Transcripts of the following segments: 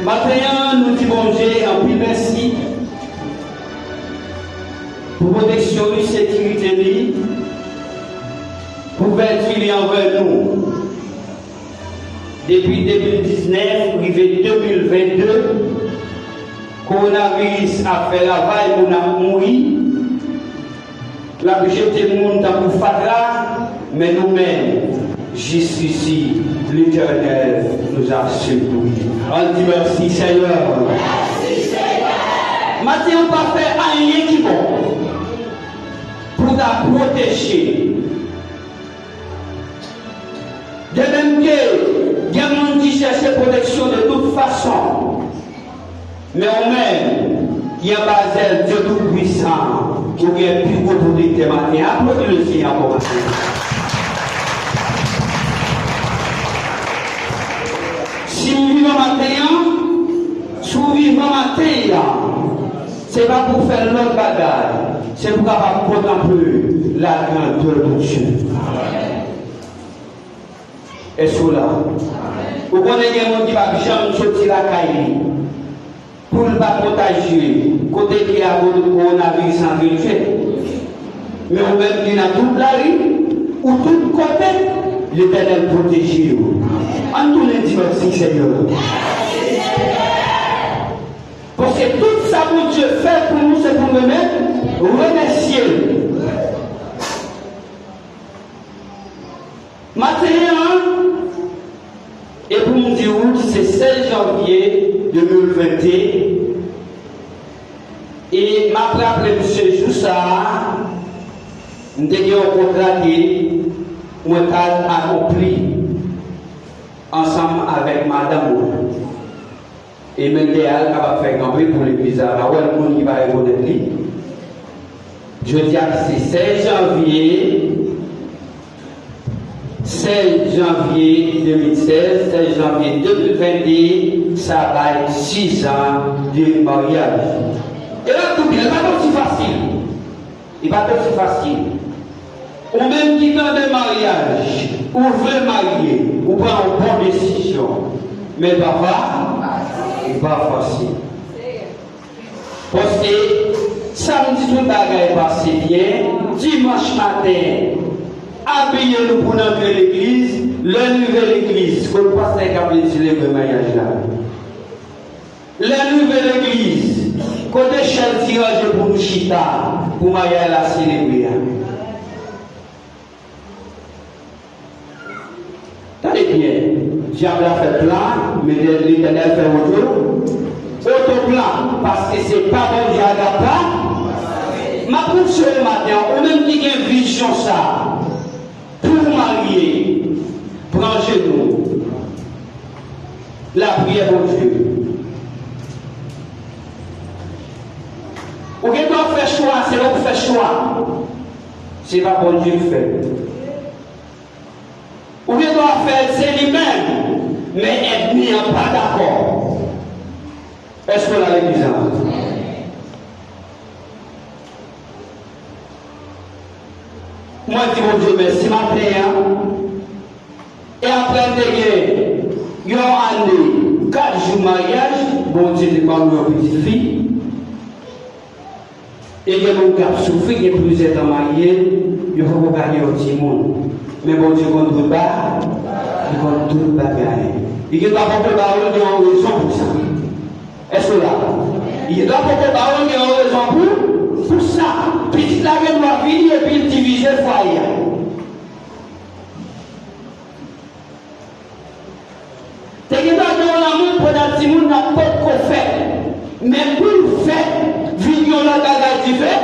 Maintenant, nous disons Dieu en plus merci pour protection et sécurité, pour vertu envers nous. Depuis 2019, arrivé 2022, coronavirus a fait la vaille pour nous mourir. La jeté le monde pour Fatra, mais nous-mêmes, jusqu'ici, l'Éternel nous a secourus. On dit merci Seigneur. Merci Seigneur. Maintenant, on va faire rien qui est bon pour ta protéger. De même que il y a des gens qui cherchent protection de toute façon, mais on même, il y a Basel, Dieu tout-puissant, qui a plus d'autorité maintenant. Applaudis le Seigneur pour maintenant. Si nous vivons matin, si nous vivons matin, ce n'est pas pour faire l'autre bagarre, c'est pour contempler la grandeur de Dieu. Et cela, vous connaissez des gens qui ne jamais sortir la caille pour ne pas protéger, côté qui a le coronavirus en vérité. Mais on même dit dans toute la rue, ou tout côté, l'Éternel protège. En tous les dimanches, Seigneur. Parce que tout ça que Dieu fait pour nous, c'est pour nous mettre remercier. Maintenant, et pour nous dire, c'est 16 janvier 2021. Et ma rappelé M. Joussa, nous avons un contrat qui nous a accompli ensemble avec Madame. Et l'idéal va faire camper pour l'église à la le monde qui va reconnaître. Je dis que c'est 16 janvier 2016, 16 janvier 2021, ça va être 6 ans de mariage. Et là, tout bien, il n'est pas aussi facile. Il n'est pas aussi facile. Ou même qui dans des mariages, ou veut marier, ou prend une bonne décision. Mais papa, il n'est pas facile. Parce que samedi, tout le bagage est passé bien. Dimanche matin, habillez-nous pour entrer l'église. La nouvelle église, que le pasteur a dit le mariage là. La nouvelle église, côté chef tirage pour nous chita, pour mariage la célébrer. diable a fait plan, mais l'Éternel fait auto-plan, parce que c'est pas bon Dieu à pas. Ma pour ce matin, ou même qui a une vision ça, pour marier, prends genoux, la prière pour Dieu. Ou qui doit faire choix, c'est l'autre fait choix. C'est pas bon Dieu fait. Ou qui doit faire, c'est lui-même, mais ethnie n'est pas d'accord. Est-ce qu'on a l'église? Moi, je dis mon Dieu, merci matin. Et après, il y a une année, 4 jours de mariage, bon Dieu, c'est comme une petite fille. Et il y a mon cap souffert, il y a plusieurs temps mariés, il faut pas gagner au petit monde. Mais bon Dieu, quand tout bas, il va tout gagner. Il doit porter parole, il y a une raison pour ça. Est-ce que là? Il doit porter parole, il y a une raison pour ça. Puis la gueule doit venir et puis diviser le foyer. C'est que dans l'amour, pour la petit monde, n'a pas de fait. Mais pour le fait, vidéo la gaga du fait.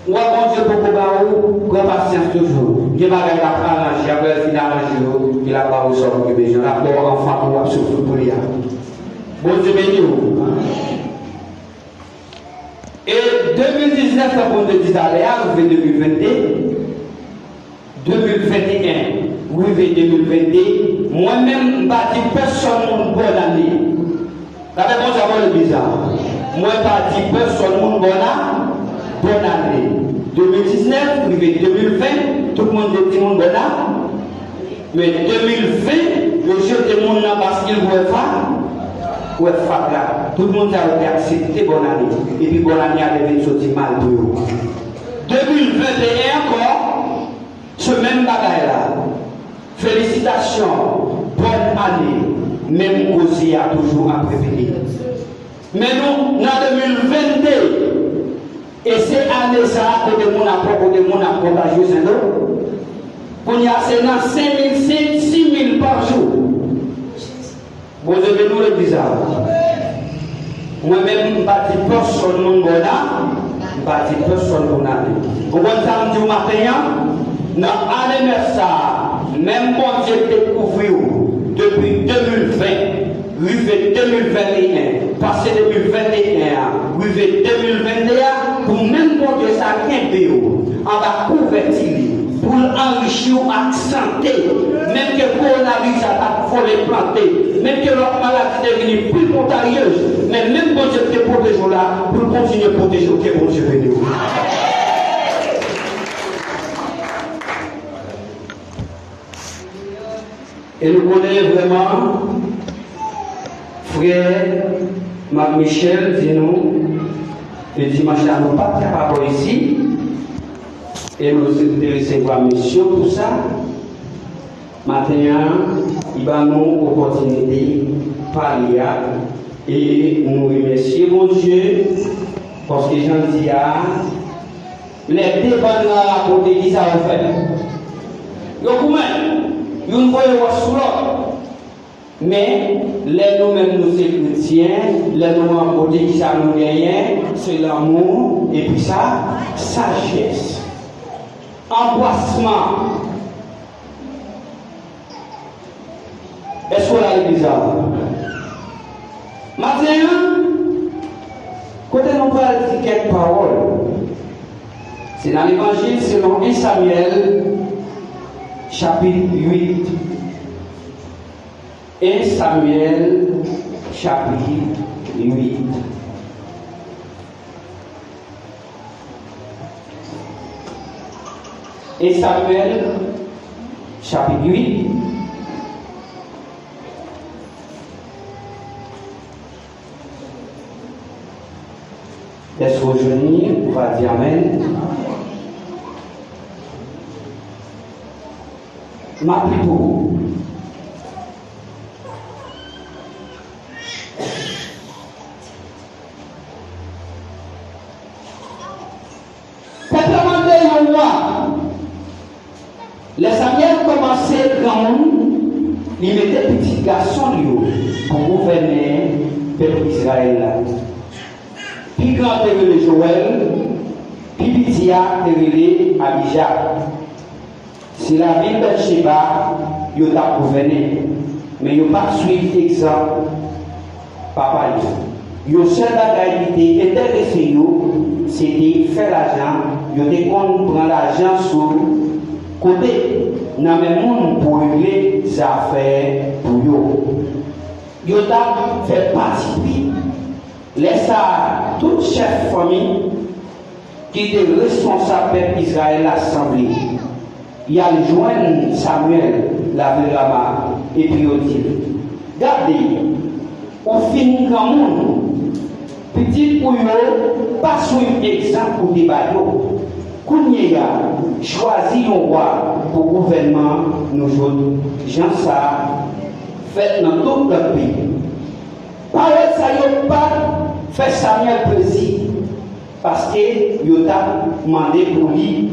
Ou bon Dieu pour vous, grand patience toujours. Il va y avoir arrangé, il va arrangé, il a pas au sort que besoin. La pauvre enfant pour souffrir pour lui. Bon Dieu béni. Et 2019, comme on dit à l'heure, 2022, 2021, oui, 2022, moi-même, je ne dis personne bonne année. D'abord, bon, j'avais le bizarre. Moi, je ne dis personne bonne année. 2019, oui, 2020, tout le monde dit bonne année. Mais 2020, le jeu de monde parce qu'il voit pas. Tout le monde a accepté bonne année. Et puis bonne année a devenu sorti mal pour eux. 2021 encore, ce même bagage là. Félicitations, bonne année. Même cause a toujours à prévenir. Mais nous, en 2022, et c'est année ça, que de mon a contagieux, c'est nous. Pour y aller dans 5 000, 6 000 par jour. Vous avez nous le bizarre. Moi-même, je ne bâtis personne mon bonheur, je ne bâtis personne mon année. Vous voyez ça, du matin, dans l'année ça, même bon Dieu découvert depuis 2020, arrivé 2021, passé 2021, arrivé 2021, pour même bon Dieu ça, on va convertir. Pour enrichir à santé, même que le coronavirus a volé planté, même que l'autre maladie est devenue plus contagieuse, mais même quand je te protège là, pour continuer à protéger, ok, bon Dieu béni. Et nous connaissons vraiment, frère Marc Michel, dis-nous, le dimanche, nous ne pas capable ici. Et nous recevoir mission pour ça. Maintenant, il va nous opportunité de parler et nous remercier mon Dieu parce que j'en dis les débats à côté qui ça va faire. Vous ne voyez pas sous l'autre. Mais les nous-mêmes nous sommes chrétiens, les nous à côté qui ça nous gagne, c'est l'amour et puis ça, sagesse. Embrassement. Est-ce qu'on a l'église? Maintenant, côté nous parle de quelques paroles. C'est dans l'évangile selon 1 Samuel, chapitre 8. 1 Samuel, chapitre 8. Et Samuel, chapitre 8. Est-ce que vous on va dire Amen. Ma prie pour vous. Les Samuel commençait grand monde, il mettait petit garçon pour gouverner le peuple d'Israël. Puis grand était Joël, puis petit a été Abijah. Si la ville de Sheba, il a gouverné, mais il n'a pas suivi l'exemple papa. Le seul bagage qui était intéressé, c'était faire l'argent. Il était prendre l'argent sur le côté. Il n'y a même pas pour régler les affaires pour eux. Il a fait partie. Laisse à tout chef de famille qui était responsable de l'Israël l'Assemblée. Il a joint Samuel, la Vérama, et puis il dit, regardez, au fin grand monde, petit pour eux, pas suivre exemple pour des bateaux. Kounia choisi un roi pour le gouvernement, nous autres, gens ça, fait dans tout le pays. Par ça, il n'a pas fait Samuel plaisir, parce qu'il a demandé pour lui,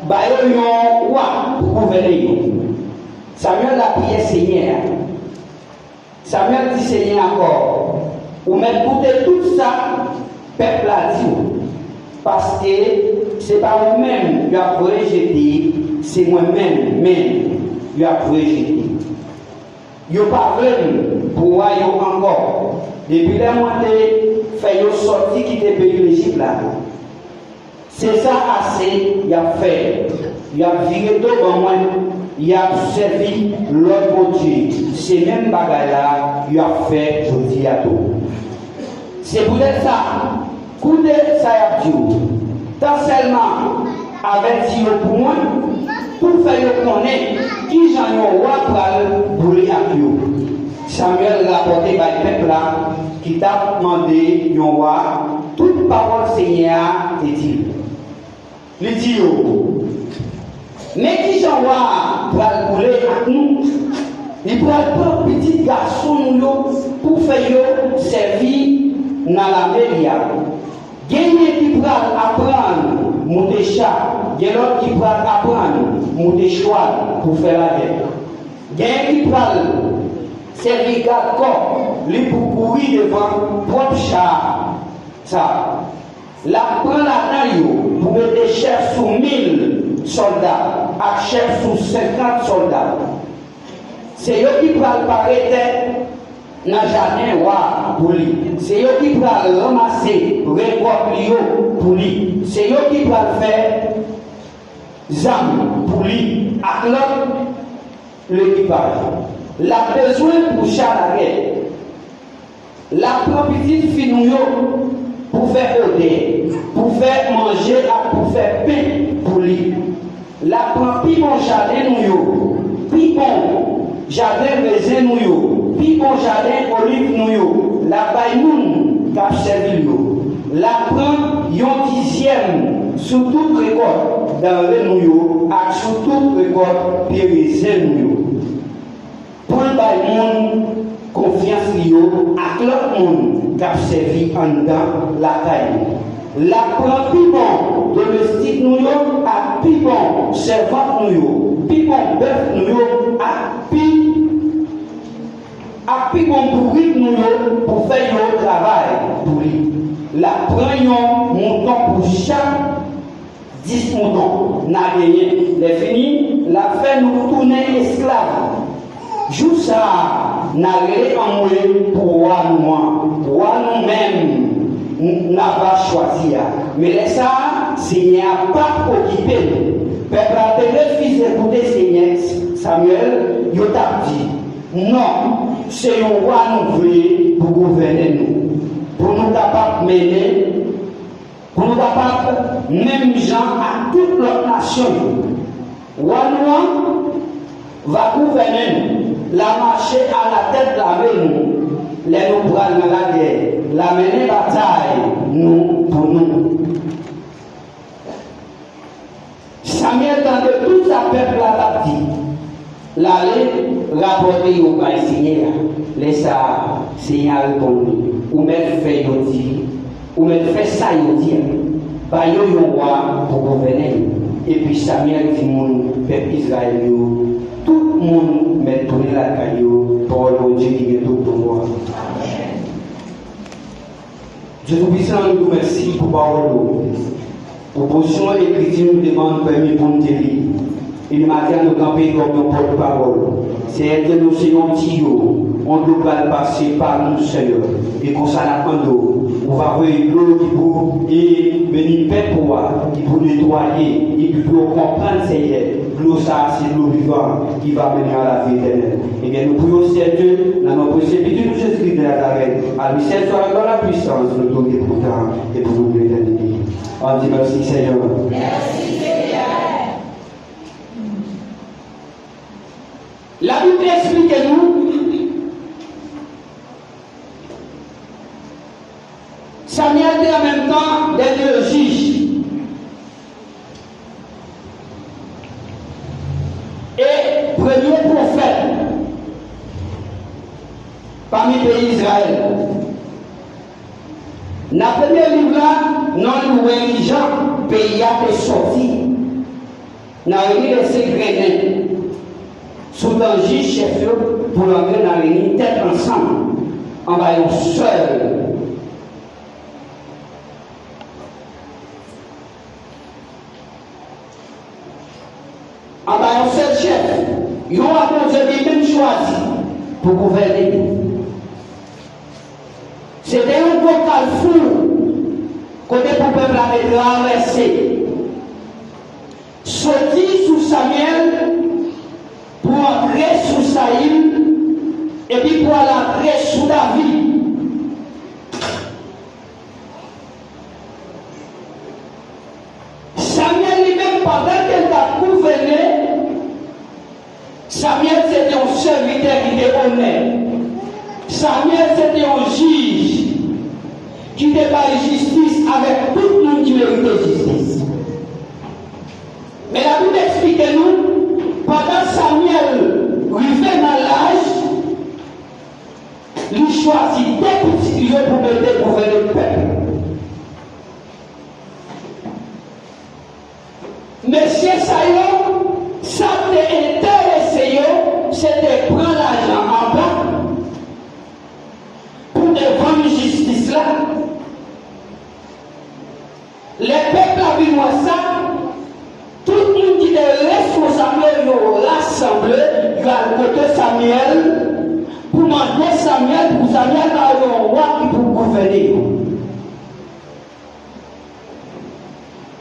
un roi pour gouverner. Samuel a prié Seigneur. Samuel dit Seigneur encore, ou même écouter tout ça, peuple a dit, parce que ce n'est pas vous-même qui a rejeté, c'est moi-même qui a rejeté. Il n'y a pas vraiment pour moi encore. Depuis la montée, fait sorti qui était pays de l'Égypte là. C'est ça assez, il a fait. Il a viré devant moi. Il a servi l'autre Dieu. Ces mêmes bagages là, il a fait, je dis à tout. C'est pour ça, écoutez ça y a dit. Tant seulement avec Dieu pour moi, pour faire connaître qui j'en ai roi pour brûler à Dieu. Samuel rapporté par le peuple là, qui t'a demandé un roi, toute parole Seigneur est dit. Il dit, mais qui j'en roi pour brûler à nous? Il prend un petit garçon pour faire servir dans la média. Gagner qui va apprendre monter chat, il y a l'autre qui va apprendre monter cheval pour faire la guerre. Gagner qui va servir corps, lui pour courir devant propre chat. Ça. La prend la taille pour mettre chef sous 1000 soldats, à chef sous 50 soldats. C'est eux qui va paraître n'a jamais roi pour lui. C'est eux qui va ramasser récolte pour lui. C'est eux qui va faire zam pour lui. À l'autre, l'équipage. La besoin pour Charles la petite fille pour faire odeur, pour faire manger, pour faire pain pour lui. La plus bon jardin plus bon jardin raisin puis bon jardin olive nous la baïmoun qui a servi nous la prend yon dixième sous toute récolte dans le nous et sous toute récolte périsé nous pour le baïmoun confiance liyo à l'autre monde qui a servi en dedans la caille la prend plus bon domestique nous à plus bon servante nous plus bon bœuf nous à puis on pourrit nous pour faire le travail pour lui. La prenons montant pour chaque 10 moutons. N'a gagné. Les fini, la fait nous tourner esclaves. Juste ça, n'a rien en moi pour moi nous-mêmes, n'a pas choisi. Mais les ça, Seigneur n'a pas occupé. Peuple a refusé d'écouter Seigneur Samuel, il t'a dit. Non, c'est un roi nous voulons pour gouverner nous, pour nous capables de mener, pour nous capables, même gens à toute notre nation. Roi nous va gouverner nous, la marcher à la tête de la main nous, les nous prendre dans la guerre, la mener bataille nous pour nous. Samuel, dans de tout sa peuple a dit. L'aller rapporter au bail Seigneur, laisse Seigneur répondre, ou même fait yodi, ou même fait ça yodi. bah yo un roi pour gouverner. Et puis Samuel dit mon peuple Israël, tout le monde met tourné la caillou pour le Dieu qui est tout pour moi. Dieu Tout-Puissant, nous vous remercie pour parole. Proposition écriture nous demande permis pour nous lire. Il m'a dit à nous camper comme nos porte-parole. C'est aider nous c'est un petit on doit passer par nous, Seigneur. Et qu'on s'en attend, on va voir l'eau qui pour venir paix pour moi, qui pour nettoyer, et puis pour comprendre, Seigneur, l'eau ça, c'est l'eau vivante qui va venir à la vie éternelle. Et bien, nous prions, Seigneur, dans notre servitude, nous Jésus-Christ de Nazareth, à lui seul soit dans la puissance, nous donner pour temps et pour nous l'éternité. On dit merci, Seigneur. Merci, Seigneur. La Bible explique que nous, Samuel était en même temps dernier juge. Et premier prophète parmi les pays d'Israël. Dans le premier livre là, non nous Jean, pays a été sorti. Dans le livre de Sécrénin, sous danger chef pour l'enlever dans les lignes tête ensemble, en voyant seul. En voyant seul chef, ils ont apporté même choisi pour gouverner. C'était un vocal fou côté pour le peuple avait traversé. Sorti sous Samuel pour entrer sous Saïl et puis pour aller entrer sous David. Samuel lui-même, pendant qu'il a gouverné, Samuel c'était un serviteur qui était honnête. Samuel c'était un juge qui débat justice avec tout le monde qui méritait justice. Mais la Bible explique nous, pendant Samuel arrivait dans l'âge, il choisit des petits lieux pour mettre gouverner le peuple. Monsieur Sayon, ça t'intéressé, c'était prendre l'argent en bas pour défendre la justice là. Les peuples ont vu moi ça, tout le monde qui est responsable, ils ont rassemblé, ils ont côté Samuel, pour demander Samuel, pour Samuel avoir un roi qui peut gouverner.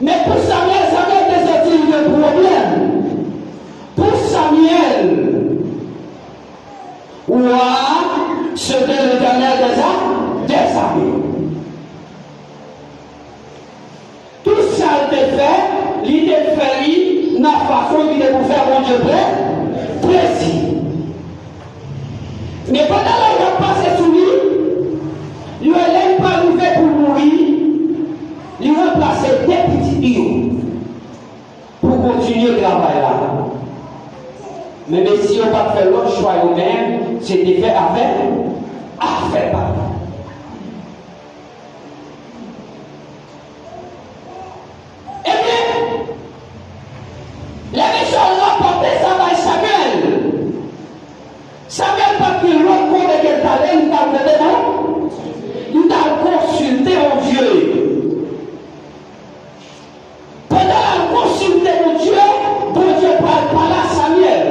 Mais pour Samuel, Samuel était sorti de problème. Pour Samuel, roi, c'était l'Éternel des armées. Tout ça a été fait, il était fait, dans la façon qu'il était pour faire mon Dieu précis. Mais pendant qu'il a passé sous lui, il n'a pas arrivé pour mourir, il a remplacé des petits billes pour continuer le travail là. Mais si on n'a pas fait l'autre choix nous-mêmes, c'était fait à faire pas. Eh bien, les méchants ont porté ça par Samuel. Samuel pas pris l'autre côté qu'elle allait, il t'a fait non? Il t'a consulté mon Dieu. Pendant la consulté mon Dieu, bon Dieu parle à Samuel.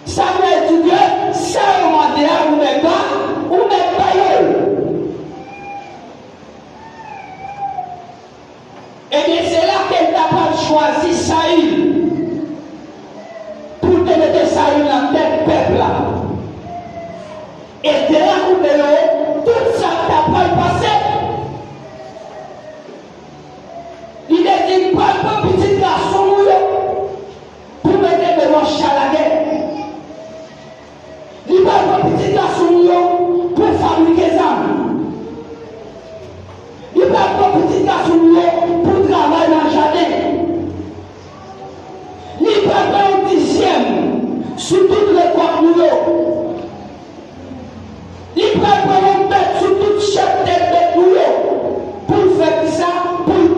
Samuel dit que ça on dit à ou n'est pas eh bien c'est là qu'elle n'a pas choisi Saïl pour te mettre Saïl dans tête peuple là. Et de là où tout ça t'a pas passé. Il est dit pas un petit garçon pour mettre devant Chalaguet. Il va pas un petit garçon pour fabriquer ça. Il va pas un petit garçon pour travailler dans le jardin. Il va pas un dixième sur toutes les coiffes. Il va pas un bête sur toute chaque tête de pour faire ça, pour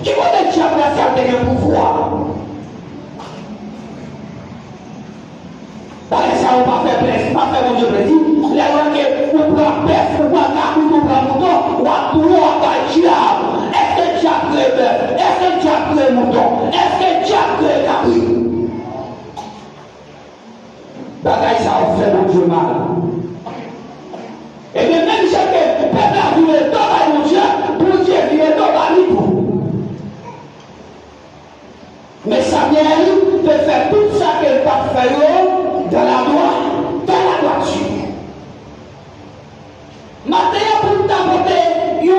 Qui va le diable là, ça a un pouvoir? Parce que ça ne va pas faire plaisir, pas faire mon Dieu plaisir. Les gens qui vous prennent peste, vous prennent la coupe, vous prennent mouton, vous prennent tout le monde à diable. Est-ce que le diable est bœuf? Est-ce que le diable est mouton? Est-ce que le diable est capri? Bagaille ça a fait mon Dieu mal. Et bien même si le peuple a vu le temps à mon Dieu, pour Dieu vient dans la vie. Mais Samuel peut faire tout ça qu'elle va faire dans la droiture. Maintenant, pour t'apporter un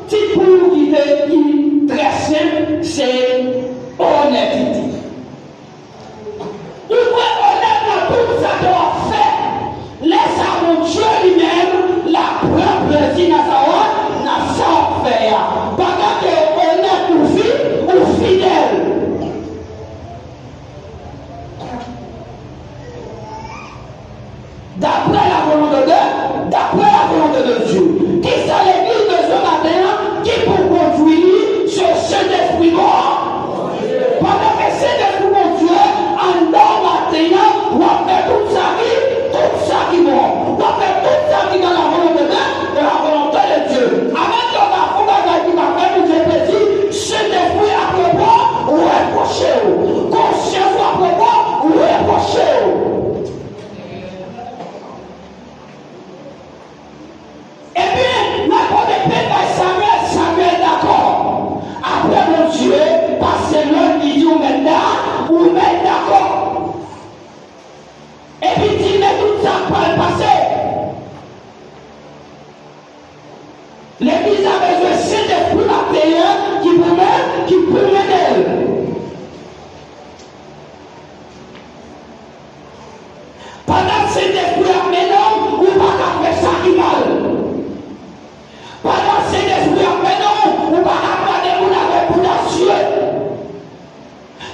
petit point qui est très simple, c'est honnêteté. Vous pouvez honnête dans tout ça qu'on a fait. Laisse à mon Dieu lui-même la preuve plaisir dans sa fait. Pendant que honnête ou fidèle. D'après la volonté de Dieu. Qui c'est l'église de ce matin qui pour conduire ce Saint-Esprit mort? Pendant que Saint-Esprit mon Dieu, en dans matin, on va faire tout ça qui mort. On va faire tout ça qui est dans la volonté de Dieu. Avec ton enfant, qui va faire nous plaisir, Saint-Esprit à propos, ou reprocher. Conscience à propos, ou reprocher. Et bien, n'importe quel Samuel d'accord. Après mon Dieu, passez l'homme qui dit ou met d'accord. Et puis il met tout ça pour le passé. L'église a besoin de Saint-Esprit matériel qui peut m'aider. Pendant que Saint-Esprit a mené, ou pas faire ça qui mal. Pendant que Saint-Esprit a mené, ou pas garder mon réputation.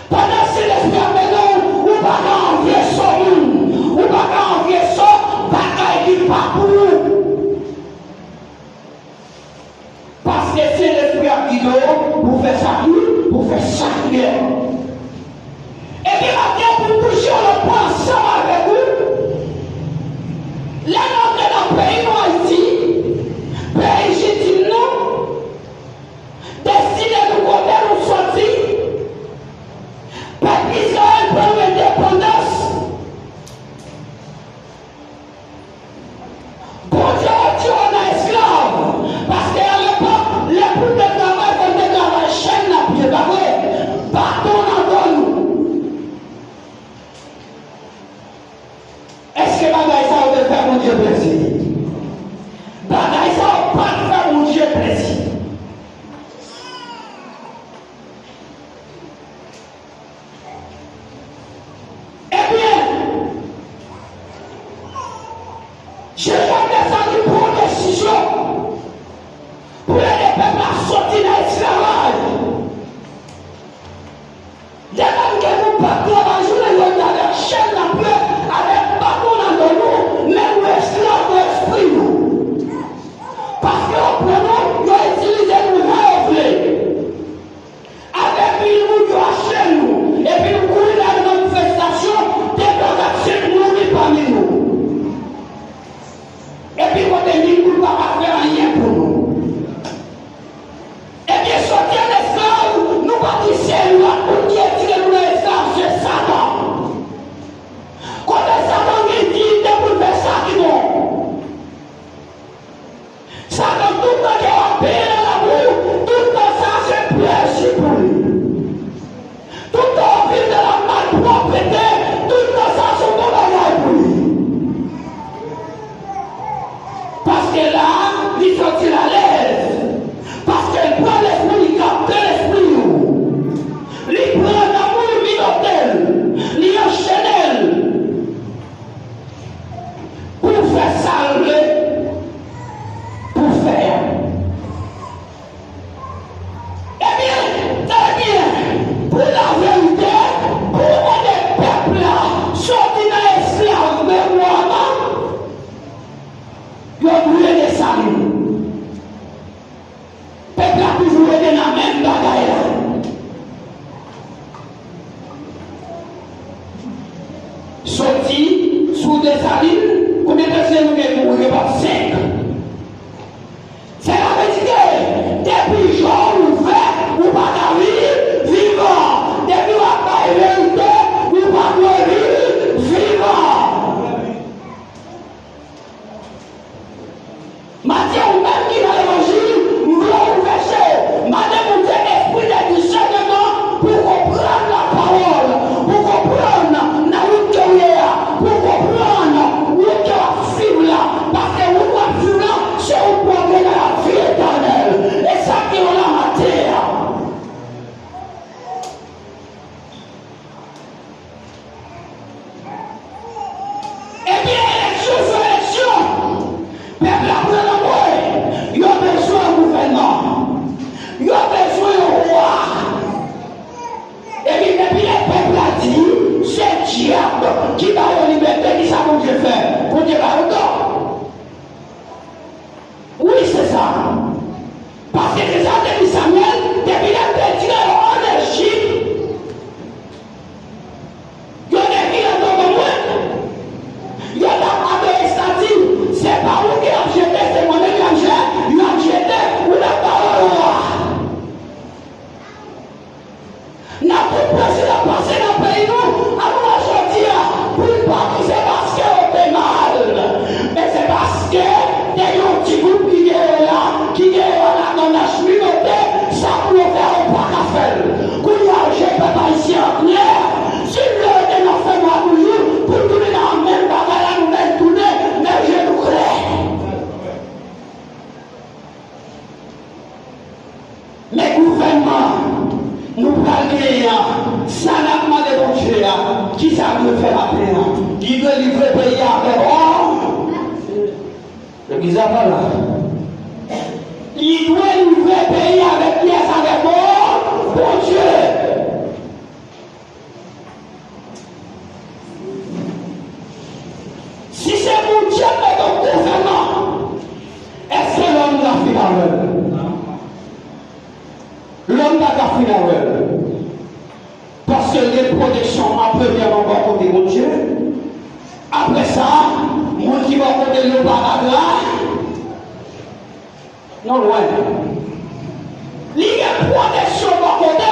Pendant que Saint-Esprit a mené, ou pas envier son monde, ou pas envier son bagaille qui pas pour nous. Parce que Saint-Esprit a guidé pour faire ça, pour faire ça bien. Et puis maintenant, pour bouger le point ensemble avec vous, là, dans le pays Haïti, pays Jésus, destiné de côté nous sortir, peuple Israël prend l'indépendance. Bon Dieu, on est esclave, parce qu'à l'époque, les poules de travail font des travail chaîne à pied, pas vrai? Partons dans nous. Est-ce que bagaille ça va faire mon Dieu plaisir? Bagaille ça va pas faire mon Dieu plaisir. Eh bien, j'ai jamais ça qui prend décision pour aider les peuples à sortir de l'esclavage. Les gens qui vous partez à la journée, ils ont la chaîne à peu, avec bâton dans nous, même l'esclave de l'esprit. Parce que nous, nous utilisons nous réouvrir. Avec lui, nous achètons nous. Et puis nous courons dans la manifestation, des bagages nous parmi nous. Et puis quand on dit nous ne pouvons pas faire rien pour nous. Et bien sortir l'esclave, nous bâtissons nous, pour qui est-il nous l'esclave, c'est Satan. Quand Satan qui dit de faire ça qui vont. Satan tout le temps qui va payer l'amour, tout le temps ça c'est plaisir pour lui. Tout le temps vivre de la malpropreté, tout le temps ça c'est bon bagage pour lui. Parce que là, il sortit à l'aise. Parce qu'il prend l'esprit, il capte l'esprit. Il prend l'amour, il l'hôtel, il enchaîne. Pour faire salver. Pour faire. Eh bien, N'a tout président passé dans le pays, nous, à nous aujourd'hui, pour ne pas dire c'est parce qu'on fait mal, mais c'est parce que il y a un petit groupe qui est là, qui est là dans la cheminée, ça pour nous faire un pas qu'à faire. Qu'on y a, je ne peux pas ici en clair, si le n'en fait moi toujours, pour tourner dans la même bagarre, nous même tourner, mais je nous crée. Mais gouvernement, nous parlons, ça n'a pas de bon Dieu, qui ça veut faire appeler, qui veut livrer le pays avec or. Le bizarre pas là. Il doit livrer le pays avec pièces avec or, bon Dieu. Si c'est mon Dieu, mais ton gouvernement, est-ce que l'homme l'a fait avec? L'homme n'a pas fait avec. Parce que les protections, en premièrement, vont côté mon Dieu. Après ça, moi qui va côté le bagarre, non loin. Les protections vont côté